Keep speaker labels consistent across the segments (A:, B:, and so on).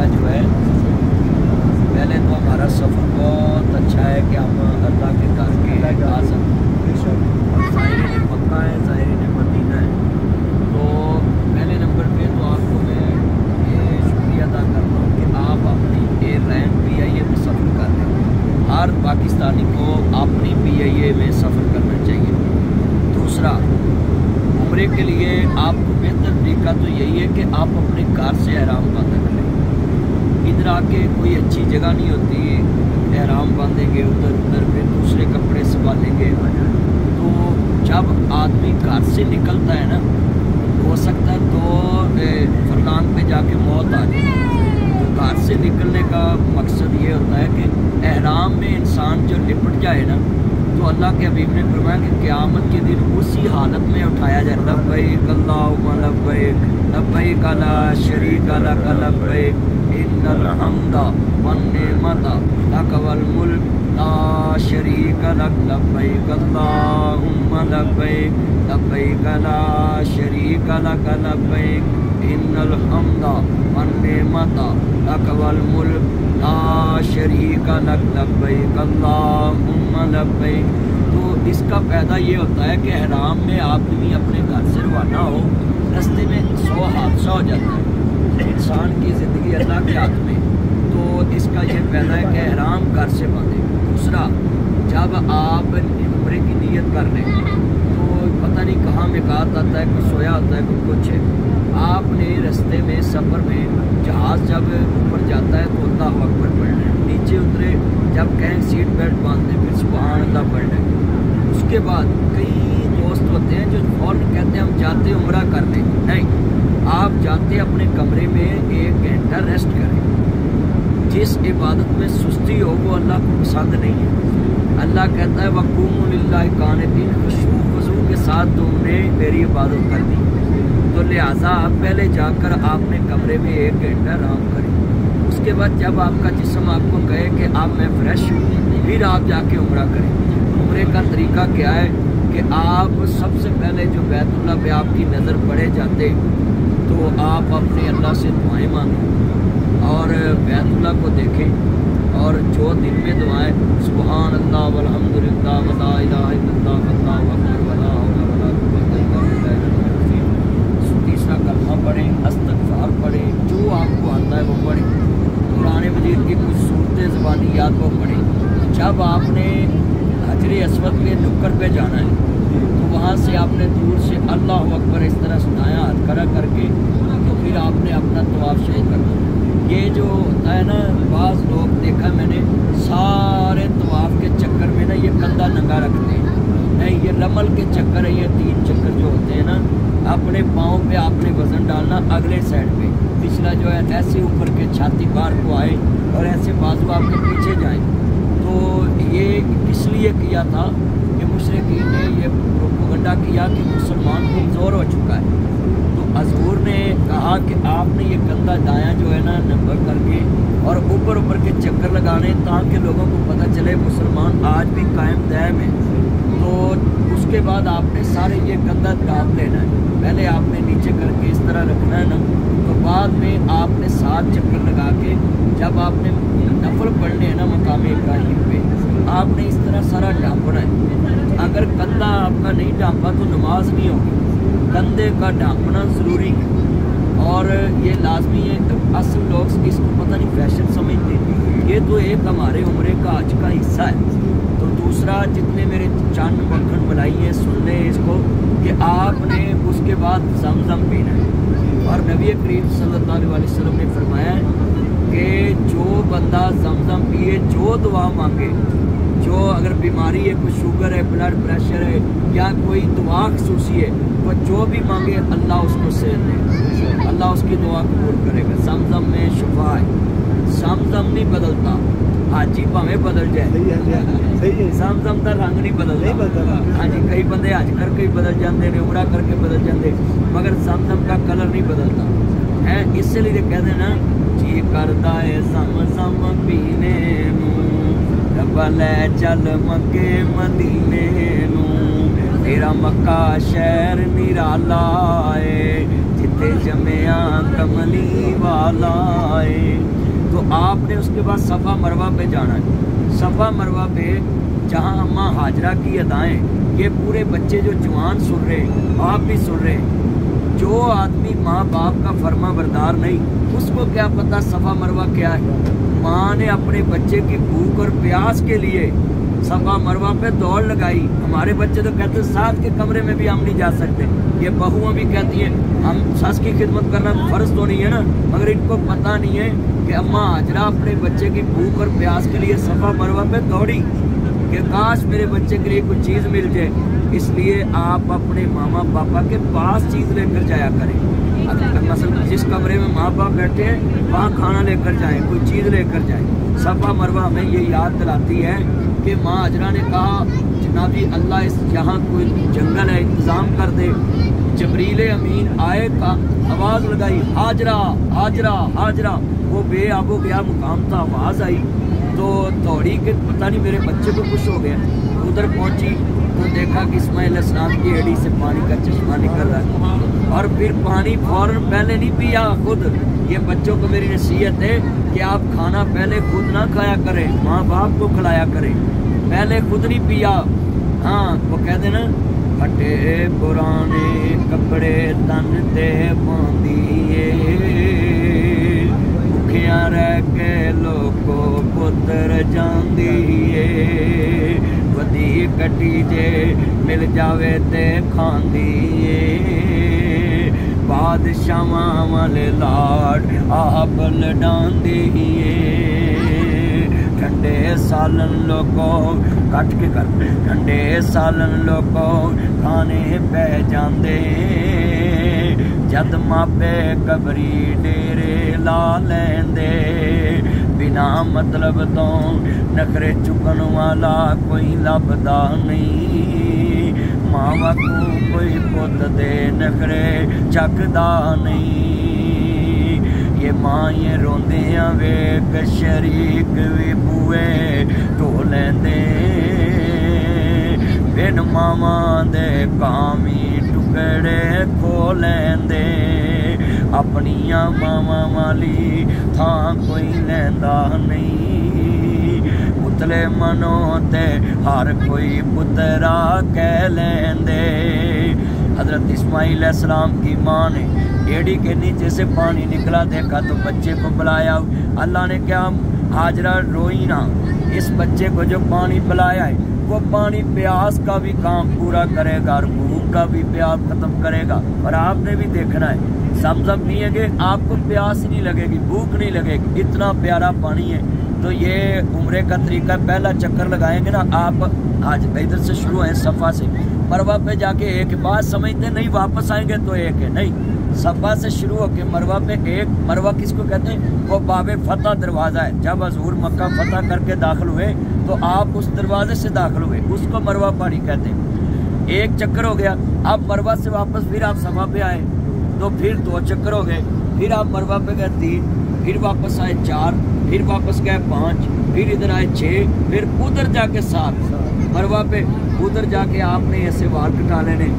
A: जो है, पहले तो हमारा सफ़र बहुत अच्छा है कि हम अल्लाह के घर के आ सकते और ज़ाहिर मक्का है, ज़ाहिर मदीना है। तो पहले नंबर पे तो आपको मैं ये शुक्रिया अदा करता हूँ कि आप अपनी एयरलाइन PIA में सफ़र कर रहे हैं। हर पाकिस्तानी को अपनी PIA में सफ़र करना चाहिए। दूसरा, उम्रे के लिए आपको बेहतर तरीका तो यही है कि आप अपने कार से एहराम बांधा करें। इधर आके कोई अच्छी जगह नहीं होती, एहराम बांधेंगे उधर उधर, फिर दूसरे कपड़े संभालेंगे। तो जब आदमी घर से निकलता है ना, हो सकता है तो फरलांग पे जाके मौत आ जाए। तो घर से निकलने का मकसद ये होता है कि एहराम में इंसान जो लिपट जाए ना, तो अल्लाह के हबीब ने फरमाया कि क़यामत के दिन उसी हालत में उठाया जाए। लब्बैक अल्लाहुम्मा लब्बैक, लब्बैक ला शरीक लक लब्बैक, इन्नल हम्दा वन निअमता लक वल मुल्क ला शरीक लक, लब्बैक अल्लाहुम्मा लब्बैक, लब्बैक ला शरीक लक लब्बैक, इन्नल हम्दा वन निअमता लक वल मुल्क ला शरीक लक, लब्बैक अल्लाहुम्मा लब्बैक। तो इसका फ़ायदा ये होता है कि एहराम में आदमी अपने घर से रवाना हो, रास्ते में 100 हादसा हो जाता है। इंसान की ज़िंदगी अल्लाह के हाथ में, तो इसका ये फ़ायदा है कि एहराम घर से बांधे। दूसरा, जब आप उम्रे की नीयत कर लें तो पता नहीं कहाँ मिकात आता है, कोई सोया होता है, कोई कुछ है। आपने रास्ते में सफ़र में जहाज़ जब ऊपर जाता है तो अल्लाहु अकबर पढ़ना है, नीचे उतरे जब कहें सीट बेल्ट बांधते फिर सुभान अल्लाह पढ़ना है। उसके बाद कई दोस्त होते हैं जो फ़ौरन कहते हैं हम जाते उम्रा करने, नहीं, आप जाते अपने कमरे में 1 घंटा रेस्ट करें। जिस इबादत में सुस्ती हो वो अल्लाह को पसंद नहीं है। अल्लाह कहता है वक़ूमू लिल्लाहि क़ानितीन, खुशू खुशू के साथ तुमने मेरी इबादत कर दी। तो लिहाजा आप पहले जाकर आपने कमरे में 1 घंटा आराम करें। उसके बाद जब आपका जिस्म आपको कहे कि अब मैं फ्रेश हूँ, फिर आप जाके उम्रा करें। उम्रे का तरीका क्या है कि आप सबसे पहले जो बैतुल्लाह पे आपकी नज़र पड़े जाते तो आप अपने अल्लाह से दुआएं मांगें और बैतुल्लाह को देखें, और जो दिन में दुआएं सुभान अल्लाह वल्हम्दुलिल्लाह वला इलाहा इल्लल्लाह वल्लाहु अकबर वला हौला वला कुव्वता इल्ला बिल्लाह, तीसरा कलमा पढ़ें, इस्तग़फ़ार पढ़ें, जो आपको आता है वो पढ़ें। कुरान मजीद की कुछ सूरतें ज़बानियात को पढ़ें। जब आपने हजर अस्वद के नुक्कर पे जाना है तो वहाँ से आपने दूर से अल्लाहु अकबर इस तरह सुनाया हाथ खड़ा करके, तो फिर आपने अपना तवाफ़ शुरू करना। ये जो होता है ना, बाज़ लोग देखा मैंने सारे तवाफ़ के चक्कर में ना ये कंधा नंगा रखते हैं। नहीं, ये रमल के चक्कर है, ये 3 चक्कर जो होते हैं ना, अपने पाँव पे आपने वज़न डालना अगले साइड पे, पिछला जो है ऐसे ऊपर के छाती बाहर को आए और ऐसे बाजू आपके पीछे जाएं। तो ये किस लिए किया था कि मुशरिकीन ने ये प्रोपेगेंडा किया कि मुसलमान कमज़ोर हो चुका है। तो हज़ूर ने कहा कि आपने ये कंधा दायां जो है ना नंबर करके और ऊपर ऊपर के चक्कर लगाने, ताकि लोगों को पता चले मुसलमान आज भी कायम दायम है। तो उसके बाद आपने सारे ये कंधा दाब लेना है। पहले आपने नीचे करके इस तरह रखना है ना, तो बाद में आपने 7 चक्कर लगा के जब आपने नफल पढ़ने हैं ना मकाम इब्राहिम पे, आपने इस तरह सारा ढांपना है। अगर कंधा आपका नहीं ढांपा तो नमाज नहीं होगी। कंधे का ढांपना ज़रूरी है और ये लाजमी है। असल लोग इसको पता नहीं फैशन समझते, ये तो एक हमारे उम्रे का आज का हिस्सा है। तो दूसरा, जितने मेरे चंद मक्खन बनाई हैं सुन लें इसको कि आपने उसके बाद ज़मज़म पीना है। और नबी करीम सल्लल्लाहु अलैहि वसल्लम ने फरमाया कि जो बंदा ज़मज़म पिए, जो दुआ मांगे, जो अगर बीमारी है, कोई शुगर है, ब्लड प्रेशर है या कोई दुआ खसूसी है, तो जो भी मांगे अल्लाह उसको सेहत दे, अल्लाह उसकी दुआ कबूल करेगा। ज़मज़म में शिफा है। ज़मज़म नहीं बदलता, हाजी भावें बदल जाए, ज़मज़म का रंग नहीं बदलता। हाँ जी, कई बंदे हज करके ही बदल जाते हैं, उमरा करके बदल जाते, मगर ज़मज़म का कलर नहीं बदलता है। इसलिए कहते ना, जी करता है ज़मज़म पीने ले चल मक्के मदीने नू, तेरा मक्का शहर निराला है, जिथे जमिया कमली वाला है। तो आपने उसके बाद सफ़ा मरवा पे जाना है। सफ़ा मरवा पे जहाँ अम्मा हाजरा की अदाएँ, ये पूरे बच्चे जो जवान सुन रहे, आप भी सुन रहे, जो आदमी माँ बाप का फर्मा बरदार नहीं, उसको क्या पता सफ़ा मरवा क्या है। माँ ने अपने बच्चे की भूख और प्यास के लिए सफ़ा मरवा पे दौड़ लगाई। हमारे बच्चे तो कहते हैं साथ के कमरे में भी हम नहीं जा सकते। ये बहुआं भी कहती हैं हम सस की खिदमत करना फ़र्ज तो नहीं है ना, मगर इनको पता नहीं है कि अम्मा हाजरा अपने बच्चे की भूख और प्यास के लिए सफ़ा मरवा पे दौड़ी कि काश मेरे बच्चे के लिए कुछ चीज़ मिल जाए। इसलिए आप अपने मामा पापा के पास चीज़ लेकर जाया करें। अगर मसलन जिस कमरे में माँ बाप बैठे हैं वहाँ खाना लेकर जाएं, कोई चीज़ लेकर जाएं। सफ़ा मरवा हमें ये याद दिलाती है कि माँ हाजरा ने कहा जनाब जी अल्लाह इस यहाँ कोई जंगल है इंतज़ाम कर दे। जबरील अमीन आए का आवाज़ लगाई हाजरा हाजरा हाजरा, वो बेआबो गया मुकाम था, आवाज़ आई तो दौड़ी के पता नहीं मेरे बच्चे को कुछ हो गया। उधर पहुंची तो देखा कि इस्माइल अलैहिस्सलाम की एड़ी से पानी का चश्मा निकल रहा है। और फिर पानी फौरन पहले नहीं पिया खुद। ये बच्चों को मेरी नसीहत है कि आप खाना पहले खुद ना खाया करें, माँ बाप को खिलाया करें, पहले खुद नहीं पिया। हाँ वो कह देना फटे पुराने कपड़े तन ते पांदिए, भुखिया रह के लोगो पुत्र जांदिए, वधी कटी जे मिल जावे ते खांदिए, बादशाहां वाले लाड आप लडांदिए, ठंडे सालन लोगों कट के कर ठंडे सालन लोगों खाने पै जांदे, जद मापे कबरी डेरे ला लेंदे, बिना मतलब तो नखरे चुकन वाला कोई लभदा नहीं, मावा को कोई पुत दे नखरे चकदा नहीं। ये माँ ये रोंदियां वेख शरीक भी बूए ढो लेंदे, बिन मावा दे कामी टुकड़े खो लेंदे, अपनिया मावा वाली थां कोई लैंदा नहीं, उतले मनो ते हर कोई पुत्रा कह लेंदे। हजरत इस्माइल अलैहिस्सलाम की माँ ने एड़ी के नीचे से पानी निकला देखा तो बच्चे को बुलाया। अल्लाह ने क्या हाजरा रोई ना, इस बच्चे को जो पानी पिलाया है वो पानी प्यास का भी काम पूरा करेगा और भूख का भी प्यास खत्म करेगा। और आपने भी देखना है ज़मज़म पिएंगे आपको प्यास नहीं लगेगी, भूख नहीं लगेगी, इतना प्यारा पानी है। तो ये उम्रे का तरीका, पहला चक्कर लगाएंगे ना आप, आज इधर से शुरू है सफ़ा से, मरवा पे जाके एक बात समझते नहीं वापस आएंगे तो एक है नहीं, सफ़ा से शुरू होके मरवा पे एक। मरवा किसको कहते हैं? वो बाबे फतह दरवाज़ा है। जब हजूर मक्का फतह करके दाखिल हुए तो आप उस दरवाजे से दाखिल हुए, उसको मरवा पहाड़ी कहते हैं। एक चक्कर हो गया, आप मरवा से वापस फिर आप सफ़ा पे आए तो फिर 2 चक्कर हो गए, फिर आप मरवा पे गए 3, फिर वापस आए 4, फिर वापस गए 5, फिर इधर आए 6, फिर उधर जाके 7 मरवा पे। उधर जाके आपने ऐसे बाल कटा लेने,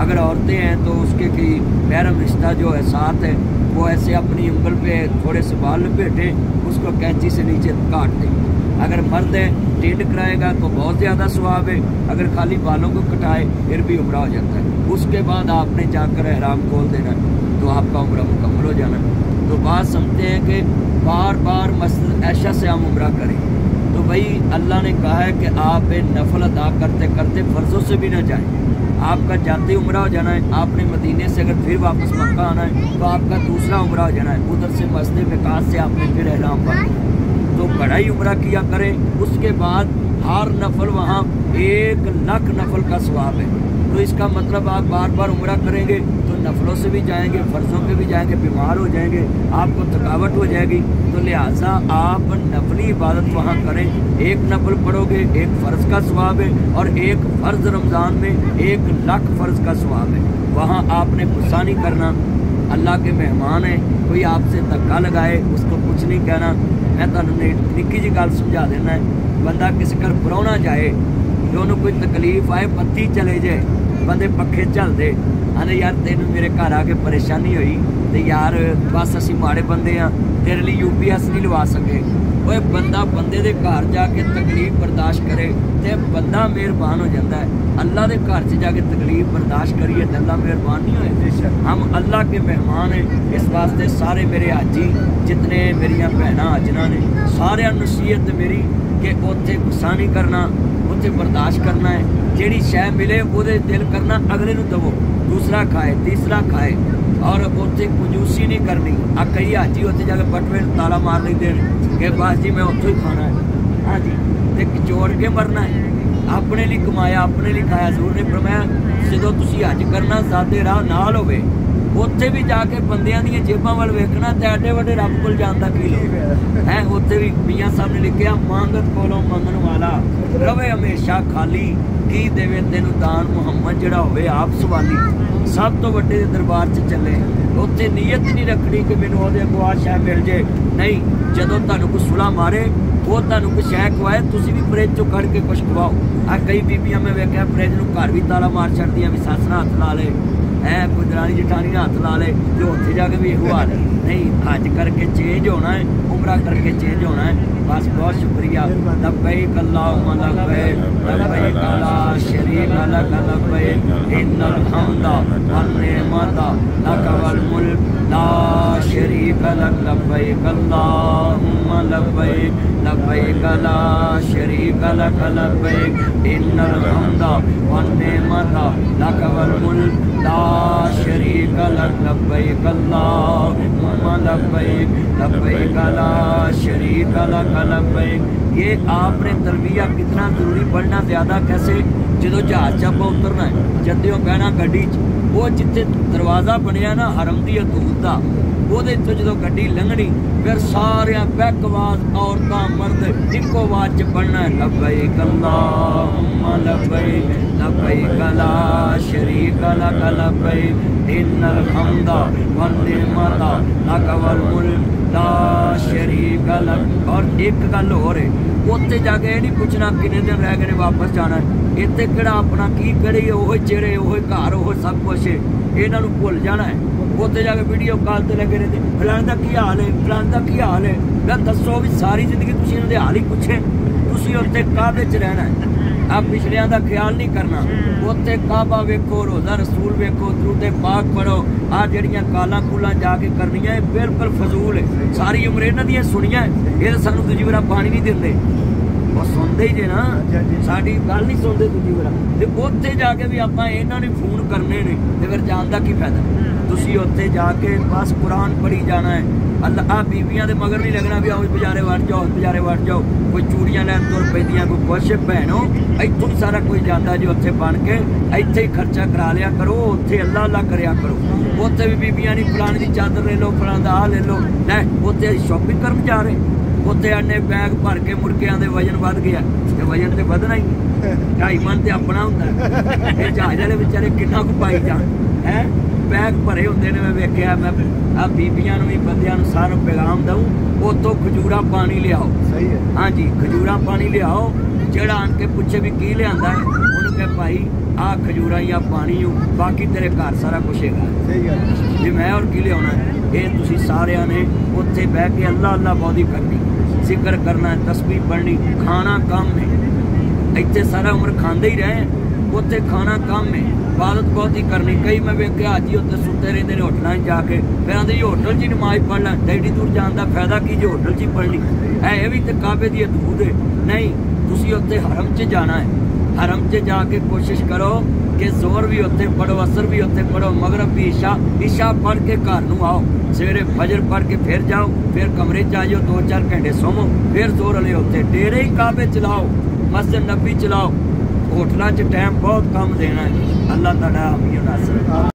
A: अगर औरतें हैं तो उसके की महरम रिश्ता जो है साथ है वो ऐसे अपनी उंगल पे थोड़े से बाल लपेटे, उसको कैंची से नीचे काट दें। अगर मर्द है टेढ़ कराएगा तो बहुत ज़्यादा सवाब है, अगर खाली बालों को कटाए फिर भी उम्रा हो जाता है। उसके बाद आपने जाकर एहराम खोल देना तो आपका उम्रा मुकम्मल हो जाना। तो बात समझते हैं कि बार बार मस्जिद ऐशा से हम उम्रा करें तो भाई अल्लाह ने कहा है कि आप नफल अदा करते करते फ़र्ज़ों से भी ना जाएं। आपका जाते उम्रा हो जाना है, आपने मदीने से अगर फिर वापस मक्का आना है तो आपका दूसरा उम्रा हो जाना है, उधर से मस्जिद मिकात से आपने फिर एहराम बांधना, तो बड़ा ही उम्रा किया करें। उसके बाद हर नफल वहाँ 1 लाख नफल का सवाब है। तो इसका मतलब आप बार बार उम्रा करेंगे तो नफलों से भी जाएंगे, फ़र्ज़ों पे भी जाएंगे, बीमार हो जाएंगे, आपको थकावट हो जाएगी। तो लिहाजा आप नफली इबादत वहाँ करें। 1 नफल पढ़ोगे 1 फ़र्ज़ का सवाब है और 1 फ़र्ज़ रमज़ान में 1 लाख फ़र्ज़ का सवाब है। वहाँ आपने गुस्सा नहीं करना, अल्लाह के मेहमान हैं, कोई आपसे धक्का लगाए उसको कुछ नहीं कहना। मैं तुहानू निक्की जी गल समझा देना है, बंदा किसी घर परौना जाए जो कोई तकलीफ आए, बत्ती चले जाए, बंदे पखे चल दे आंदे यार तेनू मेरे घर आके परेशानी हुई तो यार बस असी माड़े बंदे हाँ, तेरे लिए UPS नहीं लवा सके। वो बंदा बंदे दे घर जाके तकलीफ बर्दाश्त करे तो बंदा मेहरबान हो जाता है। अल्लाह के घर से जाके तकलीफ बर्दाश्त करिए तो अल्लाह मेहरबान नहीं होए। हम अल्लाह के मेहमान हैं, इस वास्ते सारे मेरे हाजी जितने मेरिया भैन हाजना ने सारे नसीहत मेरी कि उत्थे गुस्सा नहीं करना, उत्थे बर्दाश्त करना है। जिहड़ी शै मिले वो दिल करना अगले नूं दवो, दूसरा खाए तीसरा खाए, और उत्थे कंजूसी नहीं करनी। आ कई हाजी उत्थे जाके बटवे ताला मार लेंदे कि बस जी मैं उत्थों ही खाना है। हाँ जी, तो जोड़ के मरना है। अपने लिए कमाया अपने लिए खाया। जरूर ने फरमाया जो तुसी हज करना सादे राह नाल होवे, उत्थे भी जाके बंदियां दी जेबां वल वेखना ते एडे वड्डे रब कोल जाण दा की लोड़ है। उत्थे भी मियां साहब ने लिखिया मांगत कोलों मंगण वाला रवे हमेशा खाली, की देवे तेनू दान मुहम्मद जिहड़ा होवे आप सवाली। सब तो वड्डे दरबार च चले, उत्थे नीयत नहीं रखनी कि मैनू ओहदे अगों आ शै मिल जे। नहीं, जदों तुहानू कोई सुला मारे वो तुहानू कोई शै खवाए, तुसी भी फ्रिज चों कढ़ के कुछ खवाओ। आ कई बीबियां मैं वेख्या फ्रिज नूं घर भी ताला मार छड्डियां भी सस ना हथ ला ले, है कोई दरानी जठानी ने हाथ ला ले, जो उत्थे जाके भी इहो हाल। नहीं, हज करके चेंज होना है, उमरा करके चेंज होना है। बस बहुत शुक्रिया। लब्बैक अल्लाहुम्मा लब्बैक, लब्बैक ला शरीका लक लब्बैक, इन्नल हम्दा वन निअमता लक वल मुल्क ला शरीका लक लब्बैक अल्लाहुम्मा लब्बैक, लब्बैक ला शरीका लक लब्बैक, इन्नल हम्दा वन निअमता लक वल मुल्क ला शरीका लक लब्बैक अल्लाहुम्मा लब्बैक, लब्बैक ला शरीका लक लब्बैक। ये आपने तलबिया कितना जरूरी पढ़ना, ज्यादा कैसे। जो जहाज च उतरना है, जद्यों कहना गड्डी वो जिथे दरवाजा बनया ना हरम दी हदूद का, वो जो गड्डी लंघनी फिर सारे बैकवाज औरतां मर्द इको आवाज च पढ़ना है लब्बैक अल्लाहुम्मा लब्बैक, लब्बैक ला शरीका लक लब्बैक, इन्नल हम्दा वन निअमता लक वल मुल्क ला शरीका लक। और एक गल होर है, उत्थे जाके ये नहीं पूछना किन्ने दिन रह गए वापस जाना है। इत्थे किहड़ा अपना की कड़ी ओह चेहरे ओह घर ओह सब कुछ है, इन्हां नूं भुल जाना है। उत्थे जाके वीडियो कॉल ते लगे रहते फलाने दा की हाल है, फलाने दा की हाल है। मैं दसो भी सारी जिंदगी तुसीं इन्हां दे हाल ही पुछे, तुसीं उत्थे काबे च रहना है। आप पिछलियां दा ख्याल नहीं करना। उत्थे काबा वेखो, रोज़ा रसूल वेखो, दरूद पाक पढ़ो। आ जिहड़ियां कालां कूलां जाके करनियां ये बिल्कुल फजूल है। सारी उम्र इन्हां दियां सुनियां, ये सानू दूजी बार पानी नहीं दिंदे। वो सुनते ही जे ना, साडी गल नहीं सुनते दूजी बार। ते उत्थे जाके भी आपां इन्हां नूं फोन करने ने ते फिर जान दा की फायदा। तुसीं उत्थे जाके बस कुरान पढ़ी जाना है। अल्लाह आ बीबियां दे मगर नहीं लगना भी आओ बाजारे वड़ जाओ, बाजारे वड़ जाओ। कोई चूड़ियां लैन तुर पैंदियां, कोई कुछ। भैनों इत्थों ही सारा कोई जाता जी, उत्थे बन के इत्थे ही खर्चा करा लिया करो, उत्थे अल्लाह अल्लाह करया करो। उत्थे भी बीबियां नहीं फलाने दी चादर ले लो, फलाने दा आ ले लो। लै उत्थे शॉपिंग करन जा रहे, उत्थे अन्ने बैग भर के मुड़कियां दे वजन वध गया। ते वजन ते वधना ही, 2.5 मन ते अपना हुंदा। ये जहाज वाले बेचारे किन्ना कुछ पाई जान है, बैग भरे होंदे ने। मैं वेख्या, मैं आ बीबियां नूं भी बंदियां नूं सारा पैगाम दूं, उत्थों खजूरा पानी लियाओ। सही है, हाँ जी, खजूरा पानी लियाओ। जेड़ा आन के पुछे भी की लियांदा है, उन्होंने कहा भाई आ खजूरा या पानी हो, बाकी तेरे घर सारा कुछ है जी, मैं और की लियाना है। ये तुसीं सारियां ने उत्थे बह के अल्लाह अल्लाह बहुती करनी, जिक्र करना, तस्बीह पढ़नी। खाना कम है, इत्थे सारा उम्र खांदे ही रहे, उत्थे खाना कम है। इबादत बहुत ही करनी। कई मैं वेख्या हाजी उत्ते सुते रहंदे ने होटलों जाके, फिर आंदे होटल च ही नमाज पढ़ लें। एडी दूर जाने का फायदा की जो होटल च ही पढ़नी है। ये भी तो काबे की हदूद है। नहीं, तुसीं उत्ते हरम च जाना है। हरम च जाके कोशिश करो कि जोर भी उत्ते पढ़ो, असर भी उत्ते पढ़ो, मगरब भी, ईशा पढ़ के घर नूं आओ। सवेरे फजर पढ़ के फिर जाओ, फिर कमरे च आ जाओ, 2-4 घंटे सोवो, फिर जोर वाले उत्ते डेरे ही काबे चलाओ, मस्जिद नबी चलाओ। होटलों च टाइम बहुत कम देना है। अल्लाह ताला हामी नासर।